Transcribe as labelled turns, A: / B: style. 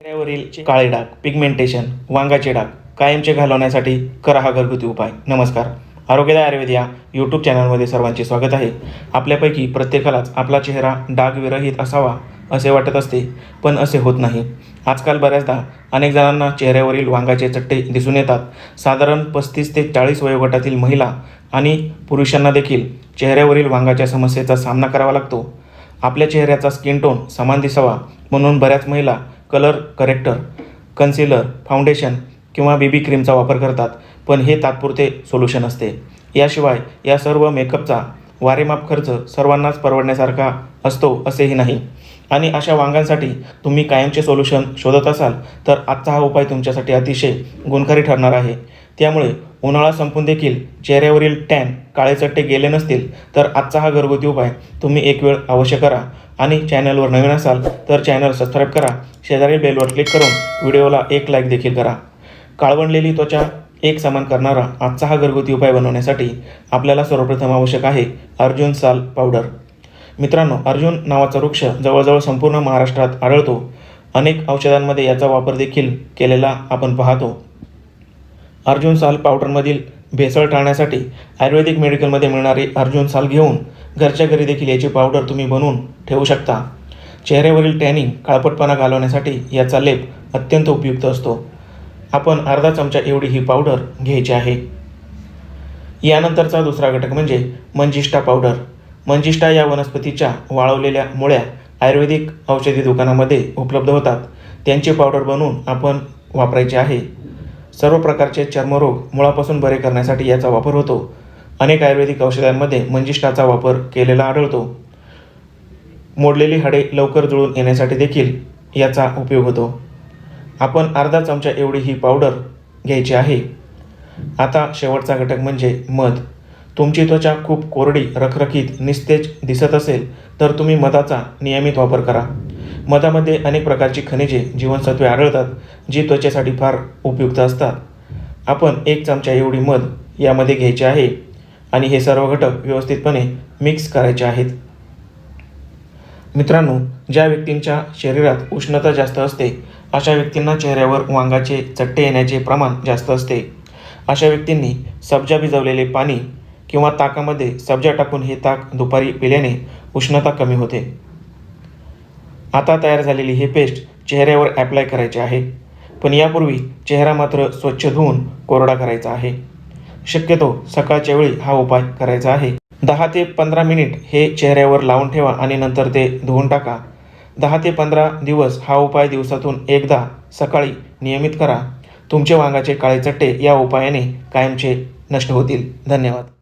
A: चेहऱ्यावरील काळे डाग, पिगमेंटेशन, वांगाचे डाग कायमचे घालवण्यासाठी करा हा घरगुती उपाय. नमस्कार, आरोग्यदाय आयुर्वेद या यूट्यूब चॅनलमध्ये सर्वांचे स्वागत आहे. आपल्यापैकी प्रत्येकालाच आपला चेहरा डागविरहित असावा असे वाटत असते, पण असे होत नाही. आजकाल बऱ्याचदा अनेक जणांना चेहऱ्यावरील वांगाचे चट्टे दिसून येतात. साधारण 35 ते 40 वयोगटातील महिला आणि पुरुषांना देखील चेहऱ्यावरील वांगाच्या समस्येचा सामना करावा लागतो. आपल्या चेहऱ्याचा स्किन टोन समान दिसावा म्हणून बऱ्याच महिला कलर करेक्टर, कन्सिलर, फाउंडेशन किंवा बीबी क्रीमचा वापर करतात, पण हे तात्पुरते सोल्युशन असते. याशिवाय या सर्व मेकअपचा वारेमाप खर्च सर्वांनाच परवडण्यासारखा असतो असेही नाही. आणि अशा वांगांसाठी तुम्ही कायमचे सोल्युशन शोधत असाल तर आजचा हा उपाय तुमच्यासाठी अतिशय गुणकारी ठरणार आहे. त्यामुळे उन्हाळा संपून देखील चेहऱ्यावरील टॅन, काळे चट्टे गेले नसतील तर आजचा हा घरगुती उपाय तुम्ही एक वेळ अवश्य करा. आणि चॅनलवर नवीन असाल तर चॅनल सबस्क्राईब करा. शेजारील बेलवर क्लिक करून व्हिडिओला एक लाईक देखील करा. काळवंडलेली त्वचा एक समान करणारा आजचा हा घरगुती उपाय बनवण्यासाठी आपल्याला सर्वप्रथम आवश्यक आहे अर्जुन साल पावडर. मित्रांनो, अर्जुन नावाचा वृक्ष जवळजवळ संपूर्ण महाराष्ट्रात आढळतो. अनेक औषधांमध्ये याचा वापर देखील केलेला आपण पाहतो. अर्जुन साल पावडरमधील भेसळ टाळण्यासाठी आयुर्वेदिक मेडिकलमध्ये मिळणारे अर्जुन साल घेऊन घरच्या घरी देखील याची पावडर तुम्ही बनवून ठेवू शकता. चेहऱ्यावरील टॅनिंग, काळपटपणा घालवण्यासाठी याचा लेप अत्यंत उपयुक्त असतो. आपण अर्धा चमचा एवढी ही पावडर घ्यायची आहे. यानंतरचा दुसरा घटक म्हणजे मंजिष्ठा पावडर. मंजिष्ठा या वनस्पतीच्या वाळवलेल्या मुळ्या आयुर्वेदिक औषधी दुकानामध्ये उपलब्ध होतात. त्यांची पावडर बनवून आपण वापरायची आहे. सर्व प्रकारचे चर्मरोग मुळापासून बरे करण्यासाठी याचा वापर होतो. अनेक आयुर्वेदिक औषधांमध्ये मंजिष्ठाचा वापर केलेला आढळतो. मोडलेली हाडे लवकर जुळून येण्यासाठी देखील याचा उपयोग होतो. आपण अर्धा चमचा एवढी ही पावडर घ्यायची आहे. आता शेवटचा घटक म्हणजे मध. तुमची त्वचा खूप कोरडी, रखरखीत, निस्तेज दिसत असेल तर तुम्ही मधाचा नियमित वापर करा. मधामध्ये अनेक प्रकारची खनिजे, जीवनसत्वे आढळतात जी त्वचेसाठी फार उपयुक्त असतात. आपण 1 चमचा एवढी मध यामध्ये घ्यायचे आहे आणि हे सर्व घटक व्यवस्थितपणे मिक्स करायचे आहेत. मित्रांनो, ज्या व्यक्तींच्या शरीरात उष्णता जास्त असते अशा व्यक्तींना चेहऱ्यावर वांगाचे चट्टे येण्याचे प्रमाण जास्त असते. अशा व्यक्तींनी सब्जा भिजवलेले पाणी किंवा ताकामध्ये सब्जा टाकून हे ताक दुपारी पिल्याने उष्णता कमी होते. आता तयार झालेली ही पेस्ट चेहऱ्यावर ॲप्लाय करायची आहे, पण यापूर्वी चेहरा मात्र स्वच्छ धुवून कोरडा करायचा आहे. शक्यतो सकाळच्या वेळी हा उपाय करायचा आहे. 10 ते 15 मिनिट हे चेहऱ्यावर लावून ठेवा आणि नंतर ते धुवून टाका. 10 ते 15 दिवस हा उपाय दिवसातून एकदा सकाळी नियमित करा. तुमचे वांगाचे काळे चट्टे या उपायाने कायमचे नष्ट होतील. धन्यवाद.